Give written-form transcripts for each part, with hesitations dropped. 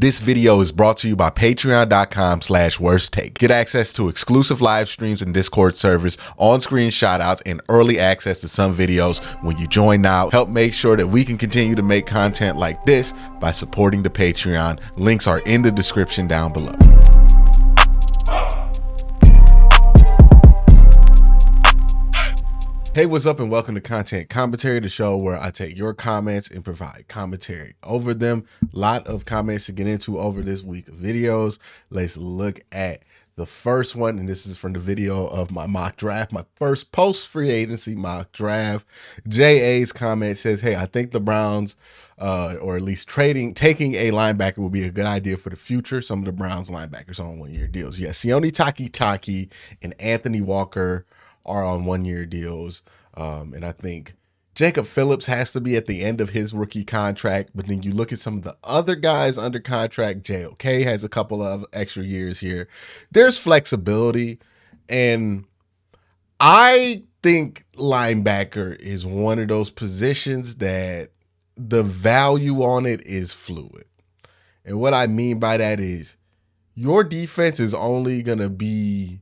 This video is brought to you by patreon.com/worsttake. Get access to exclusive live streams and Discord servers, on-screen shoutouts, and early access to some videos when you join now. Help make sure that we can continue to make content like this by supporting the Patreon. Links are in the description down below. Hey, what's up and welcome to Content Commentary, the show where I take your comments and provide commentary over them. A lot of comments to get into over this week of videos. Let's look at the first one, and this is from the video of my mock draft, my first post-free agency mock draft. JA's comment says, hey, I think the Browns, or at least taking a linebacker would be a good idea for the future. Some of the Browns linebackers on one-year deals. Yes, Sione Takitaki and Anthony Walker are on one-year deals. And I think Jacob Phillips has to be at the end of his rookie contract. But then you look at some of the other guys under contract. JOK has a couple of extra years here. There's flexibility. And I think linebacker is one of those positions that the value on it is fluid. And what I mean by that is your defense is only going to be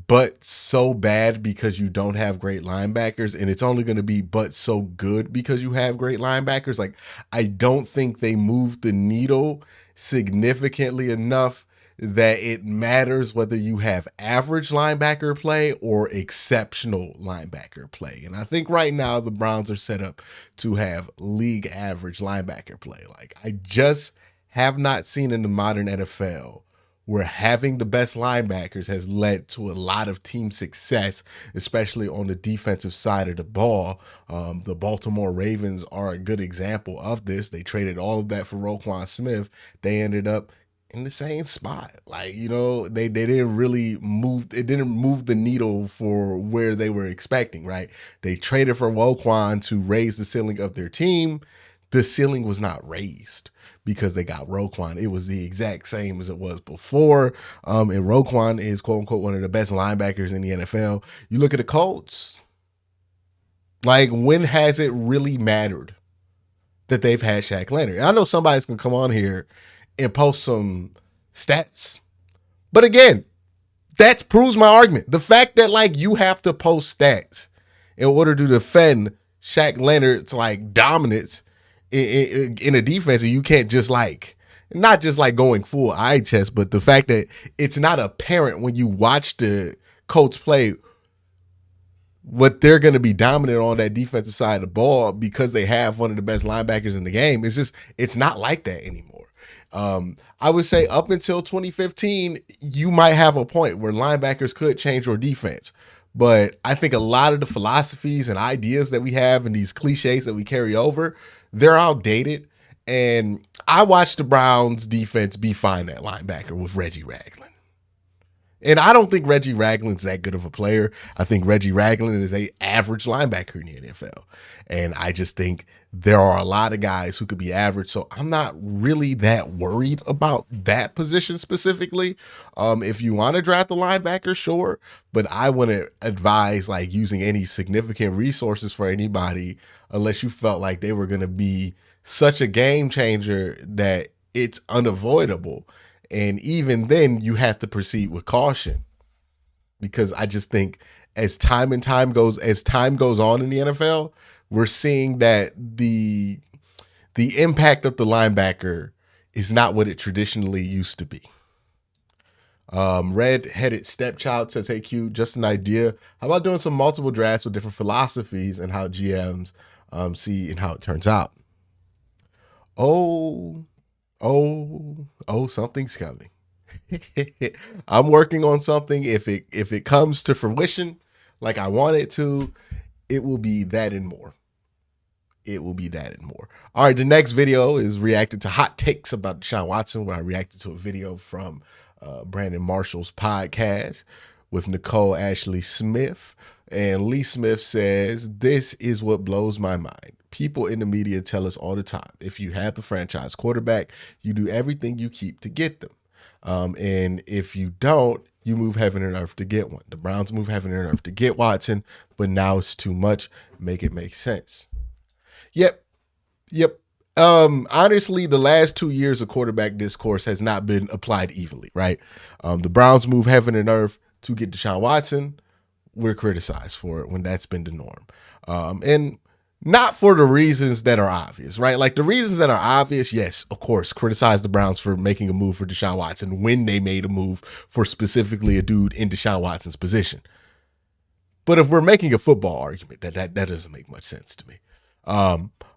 but so bad because you don't have great linebackers, and it's only going to be but so good because you have great linebackers. Like, I don't think they moved the needle significantly enough that it matters whether you have average linebacker play or exceptional linebacker play. And I think right now the Browns are set up to have league average linebacker play. Like, I just have not seen in the modern NFL where having the best linebackers has led to a lot of team success, especially on the defensive side of the ball. The Baltimore Ravens are a good example of this. They traded all of that for Roquan Smith. They ended up in the same spot. Like, you know, they didn't really move. It didn't move the needle for where they were expecting, right? They traded for Roquan to raise the ceiling of their team. The ceiling was not raised because they got Roquan. It was the exact same as it was before. And Roquan is, quote unquote, one of the best linebackers in the NFL. You look at the Colts. Like, when has it really mattered that they've had Shaq Leonard? I know somebody's going to come on here and post some stats. But again, that proves my argument. The fact that, like, you have to post stats in order to defend Shaq Leonard's, like, dominance in a defense, and you can't just, like, not just like going full eye test, but the fact that it's not apparent when you watch the Colts play what they're going to be dominant on that defensive side of the ball because they have one of the best linebackers in the game. It's not like that anymore. I would say up until 2015, you might have a point where linebackers could change your defense. But I think a lot of the philosophies and ideas that we have and these cliches that we carry over, they're outdated. And I watched the Browns defense be fine at linebacker with Reggie Ragland. And I don't think Reggie Ragland's that good of a player. I think Reggie Ragland is an average linebacker in the NFL. And I just think there are a lot of guys who could be average. So I'm not really that worried about that position specifically. If you want to draft a linebacker, sure. But I wouldn't advise like using any significant resources for anybody unless you felt like they were going to be such a game changer that it's unavoidable. And even then, you have to proceed with caution, because I just think as time goes on in the NFL, we're seeing that the impact of the linebacker is not what it traditionally used to be. Red-headed stepchild says, "Hey Q, just an idea. How about doing some multiple drafts with different philosophies and how GMs see and how it turns out?" Oh, something's coming. I'm working on something. If it comes to fruition like I want it to, it will be that and more. It will be that and more. All right, the next video is reacting to hot takes about Deshaun Watson, where I reacted to a video from Brandon Marshall's podcast with Nicole Ashley Smith. And Lee Smith says, "This is what blows my mind. People in the media tell us all the time, if you have the franchise quarterback, you do everything you keep to get them. And if you don't, you move heaven and earth to get one. The Browns move heaven and earth to get Watson, but now it's too much. Make it make sense." Yep. Honestly, the last 2 years of quarterback discourse has not been applied evenly, right? The Browns move heaven and earth to get Deshaun Watson. We're criticized for it when that's been the norm. And not for the reasons that are obvious, right? Like the reasons that are obvious, yes, of course, criticize the Browns for making a move for Deshaun Watson when they made a move for specifically a dude in Deshaun Watson's position. But if we're making a football argument, that doesn't make much sense to me.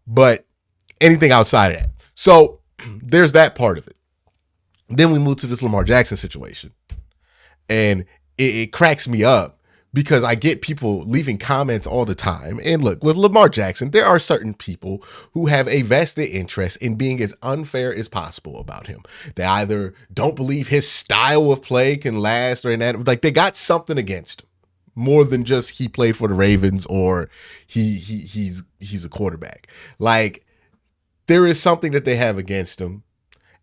But anything outside of that. So there's that part of it. Then we move to this Lamar Jackson situation. And it cracks me up because I get people leaving comments all the time. And look, with Lamar Jackson, there are certain people who have a vested interest in being as unfair as possible about him. They either don't believe his style of play can last or that. Like they got something against him more than just he played for the Ravens or he's a quarterback. Like there is something that they have against him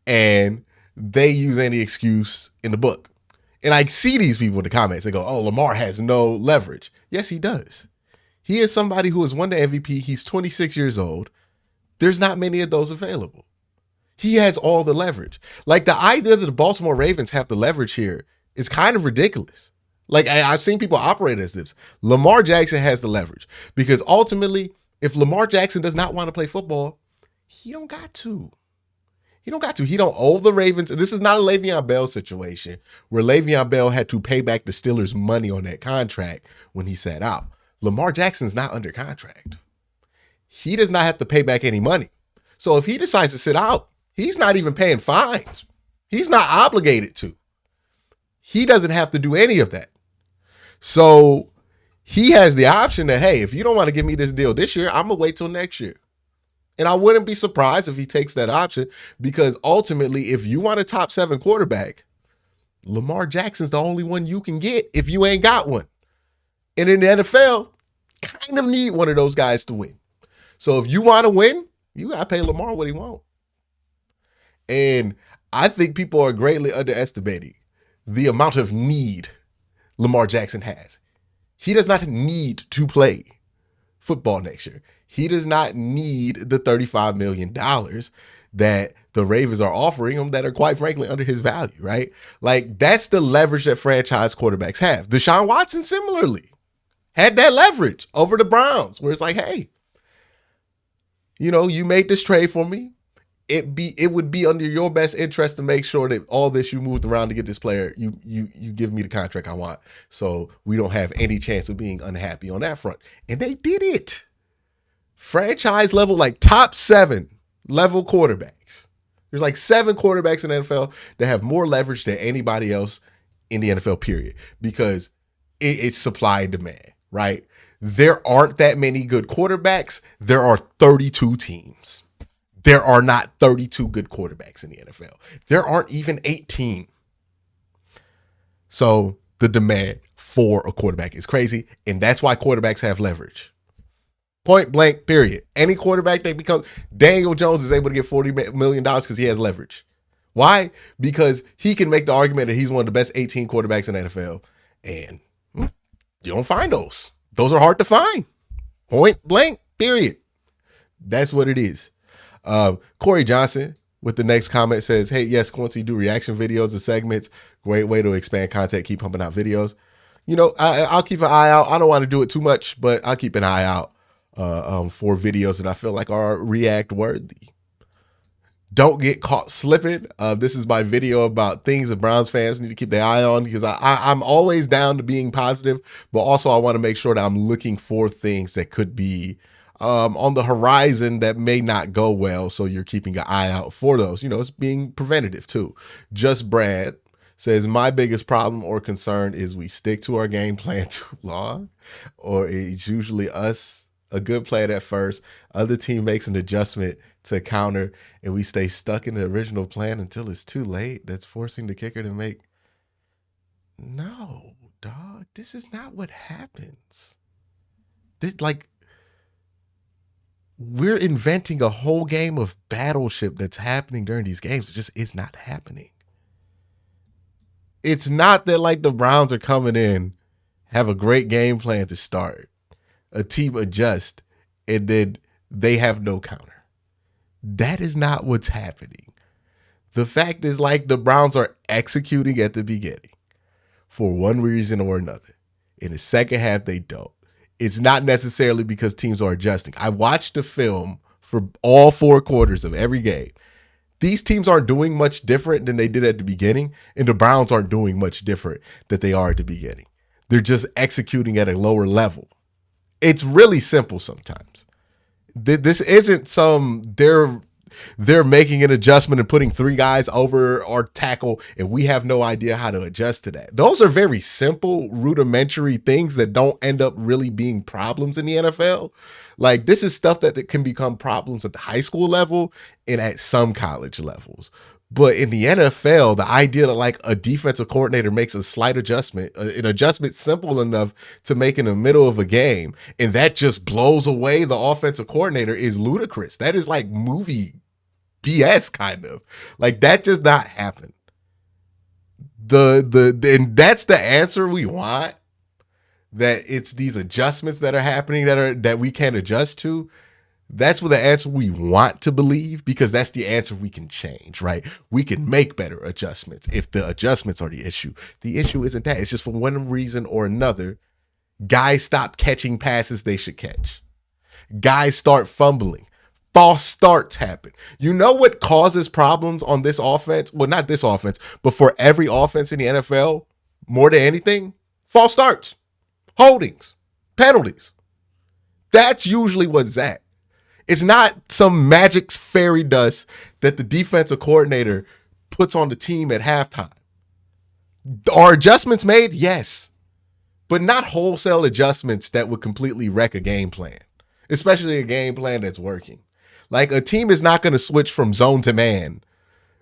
and they use any excuse in the book. And I see these people in the comments. They go, oh, Lamar has no leverage. Yes, he does. He is somebody who has won the MVP. He's 26 years old. There's not many of those available. He has all the leverage. Like the idea that the Baltimore Ravens have the leverage here is kind of ridiculous. Like I've seen people operate as this. Lamar Jackson has the leverage because ultimately, if Lamar Jackson does not want to play football, he don't got to. He don't got to. He don't owe the Ravens. This is not a Le'Veon Bell situation where Le'Veon Bell had to pay back the Steelers money on that contract when he sat out. Lamar Jackson's not under contract. He does not have to pay back any money. So if he decides to sit out, he's not even paying fines. He's not obligated to. He doesn't have to do any of that. So he has the option that, hey, if you don't want to give me this deal this year, I'm going to wait till next year. And I wouldn't be surprised if he takes that option because ultimately, if you want a top 7 quarterback, Lamar Jackson's the only one you can get if you ain't got one. And in the NFL, kind of need one of those guys to win. So if you want to win, you got to pay Lamar what he wants. And I think people are greatly underestimating the amount of need Lamar Jackson has. He does not need to play football next year. He does not need the $35 million that the Ravens are offering him that are quite frankly under his value, right? Like that's the leverage that franchise quarterbacks have. Deshaun Watson similarly had that leverage over the Browns where it's like, hey, you know, you made this trade for me. It would be under your best interest to make sure that all this you moved around to get this player, you give me the contract I want. So we don't have any chance of being unhappy on that front. And they did it. Franchise level, like top 7 level quarterbacks. There's like 7 quarterbacks in the NFL that have more leverage than anybody else in the NFL, period. Because it's supply and demand, right? There aren't that many good quarterbacks. There are 32 teams. There are not 32 good quarterbacks in the NFL. There aren't even 18. So the demand for a quarterback is crazy. And that's why quarterbacks have leverage. Point blank, period. Any quarterback that becomes Daniel Jones is able to get $40 million because he has leverage. Why? Because he can make the argument that he's one of the best 18 quarterbacks in the NFL. And you don't find those. Those are hard to find. Point blank, period. That's what it is. Corey Johnson with the next comment says, hey, yes, Quincy, do reaction videos and segments. Great way to expand content. Keep pumping out videos. You know, I'll keep an eye out. I don't want to do it too much, but I'll keep an eye out for videos that I feel like are react worthy. Don't get caught slipping. This is my video about things that Browns fans need to keep their eye on because I'm always down to being positive, but also I want to make sure that I'm looking for things that could be on the horizon that may not go well. So you're keeping an eye out for those. You know, it's being preventative too. Just Brad says, my biggest problem or concern is we stick to our game plan too long, or it's usually us, a good play at first, other team makes an adjustment to counter, and we stay stuck in the original plan until it's too late. That's forcing the kicker to make. No, dog, this is not what happens. This, like, we're inventing a whole game of Battleship that's happening during these games. It just is not happening. It's not that like the Browns are coming in, have a great game plan to start, a team adjust, and then they have no counter. That is not what's happening. The fact is, like, the Browns are executing at the beginning for one reason or another. In the second half, they don't. It's not necessarily because teams are adjusting. I watched the film for all 4 quarters of every game. These teams aren't doing much different than they did at the beginning, and the Browns aren't doing much different than they are at the beginning. They're just executing at a lower level. It's really simple sometimes. This isn't they're making an adjustment and putting 3 guys over our tackle, and we have no idea how to adjust to that. Those are very simple, rudimentary things that don't end up really being problems in the NFL. Like, this is stuff that can become problems at the high school level and at some college levels. But in the NFL, the idea that, like, a defensive coordinator makes a slight adjustment, an adjustment simple enough to make in the middle of a game, and that just blows away the offensive coordinator is ludicrous. That is like movie BS, kind of. Like, that does not happen. And that's the answer we want. That it's these adjustments that are happening that we can't adjust to. That's what the answer we want to believe, because that's the answer we can change, right? We can make better adjustments if the adjustments are the issue. The issue isn't that. It's just for one reason or another, guys stop catching passes they should catch. Guys start fumbling. False starts happen. You know what causes problems on this offense? Well, not this offense, but for every offense in the NFL, more than anything, false starts, holdings, penalties. That's usually what's that. It's not some magic fairy dust that the defensive coordinator puts on the team at halftime. Are adjustments made? Yes. But not wholesale adjustments that would completely wreck a game plan, especially a game plan that's working. Like, a team is not going to switch from zone to man,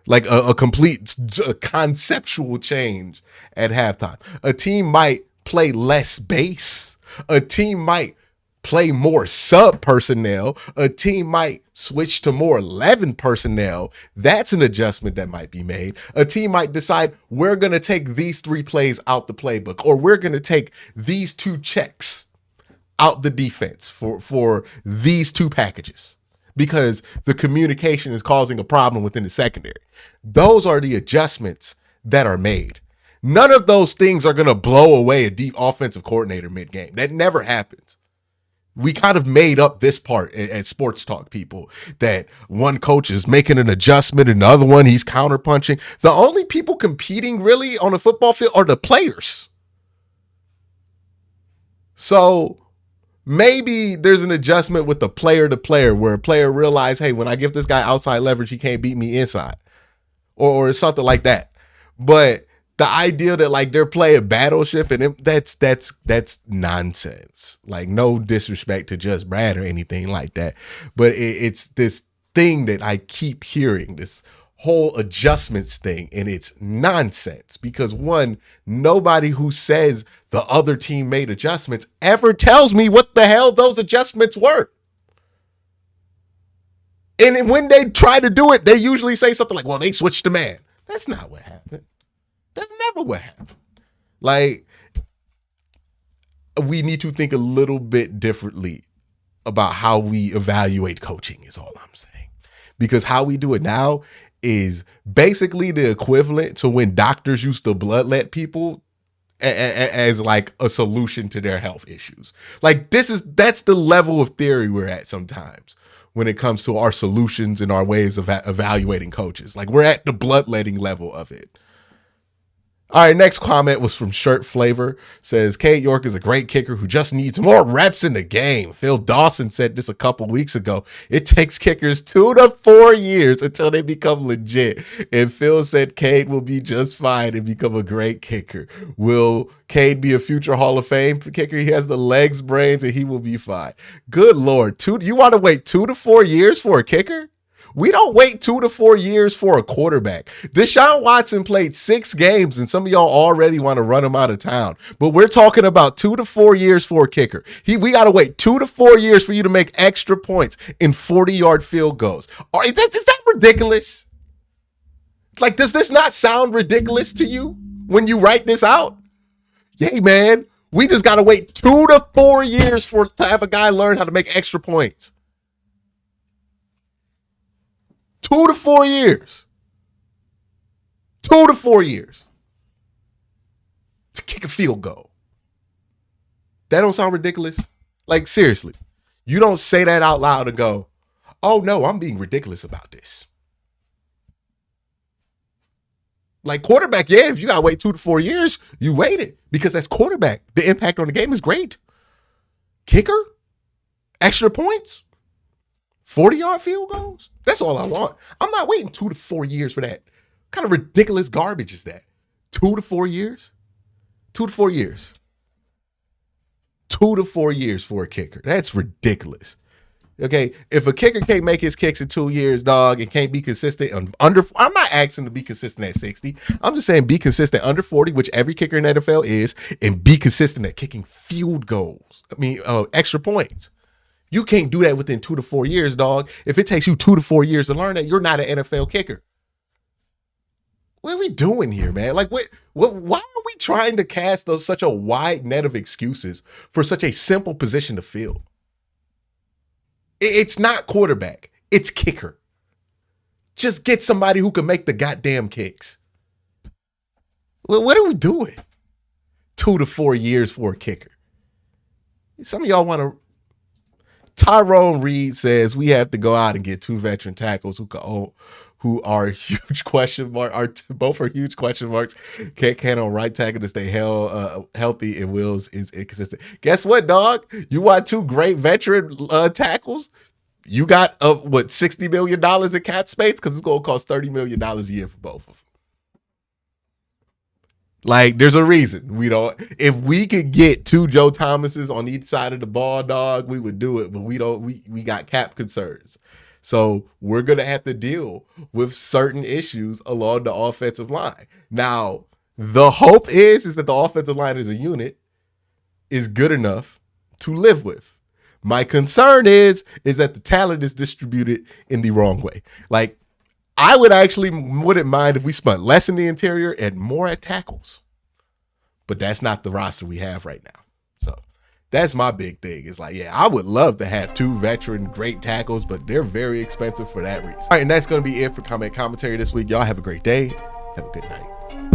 like a complete conceptual change at halftime. A team might play less base. A team might play more sub personnel. A team might switch to more 11 personnel. That's an adjustment that might be made. A team might decide, we're going to take these 3 plays out the playbook, or we're going to take these 2 checks out the defense for these 2 packages, because the communication is causing a problem within the secondary. Those are the adjustments that are made. None of those things are going to blow away a deep offensive coordinator mid-game. That never happens. We kind of made up this part as sports talk people, that one coach is making an adjustment and the other one, he's counterpunching. The only people competing really on the football field are the players. So maybe there's an adjustment with the player to player, where a player realizes, hey, when I give this guy outside leverage, he can't beat me inside, or something like that. But the idea that, like, they're playing Battleship, and that's nonsense. Like, no disrespect to Just Brad or anything like that, but it's this thing that I keep hearing, this whole adjustments thing, and it's nonsense, because one, nobody who says the other team made adjustments ever tells me what the hell those adjustments were. And when they try to do it, they usually say something like, well, they switched to man. That's not what happened. That's never what happened. Like, we need to think a little bit differently about how we evaluate coaching, is all I'm saying. Because how we do it now is basically the equivalent to when doctors used to bloodlet people as like a solution to their health issues. Like, that's the level of theory we're at sometimes when it comes to our solutions and our ways of evaluating coaches. Like, we're at the bloodletting level of it. All right, next comment was from Shirt Flavor. Says, Cade York is a great kicker who just needs more reps in the game. Phil Dawson said this a couple weeks ago. It takes kickers 2 to 4 years until they become legit. And Phil said Cade will be just fine and become a great kicker. Will Cade be a future Hall of Fame kicker? He has the legs, brains, and he will be fine. Good Lord. You want to wait 2 to 4 years for a kicker? We don't wait 2 to 4 years for a quarterback. Deshaun Watson played 6 games, and some of y'all already want to run him out of town. But we're talking about 2 to 4 years for a kicker. We got to wait 2 to 4 years for you to make extra points in 40-yard field goals. Is that ridiculous? Like, does this not sound ridiculous to you when you write this out? Hey, man, we just got to wait 2 to 4 years to have a guy learn how to make extra points. 2 to 4 years. 2 to 4 years to kick a field goal. That don't sound ridiculous? Like, seriously. You don't say that out loud and go, oh no, I'm being ridiculous about this. Like quarterback, yeah, if you gotta wait 2 to 4 years, you waited because that's quarterback. The impact on the game is great. Kicker, extra points, 40-yard field goals. That's all I want. I'm not waiting 2 to 4 years for that. What kind of ridiculous garbage is that? 2 to 4 years? 2 to 4 years. 2 to 4 years for a kicker. That's ridiculous. Okay, if a kicker can't make his kicks in 2 years, dog, and can't be consistent under, I'm not asking to be consistent at 60. I'm just saying be consistent under 40, which every kicker in the NFL is, and be consistent at kicking field goals. Extra points. You can't do that within 2 to 4 years, dog. If it takes you 2 to 4 years to learn that, you're not an NFL kicker. What are we doing here, man? Like, why are we trying to cast such a wide net of excuses for such a simple position to fill? It's not quarterback. It's kicker. Just get somebody who can make the goddamn kicks. What are we doing? 2 to 4 years for a kicker. Some of y'all want to. Tyrone Reed says we have to go out and get 2 veteran tackles who are huge question mark. Both are huge question marks. Can't on right tackle to stay healthy, and Wills is inconsistent. Guess what, dog? You want 2 great veteran tackles? You got $60 million in cap space, because it's gonna cost $30 million a year for both of them. Like, there's a reason we don't. If we could get 2 Joe Thomases on each side of the ball, dog, we would do it. But we don't. We got cap concerns. So we're going to have to deal with certain issues along the offensive line. Now, the hope is that the offensive line as a unit is good enough to live with. My concern is that the talent is distributed in the wrong way. Like, I wouldn't mind if we spent less in the interior and more at tackles. But that's not the roster we have right now. So that's my big thing. It's like, yeah, I would love to have 2 veteran great tackles, but they're very expensive for that reason. All right, and that's going to be it for commentary this week. Y'all have a great day. Have a good night.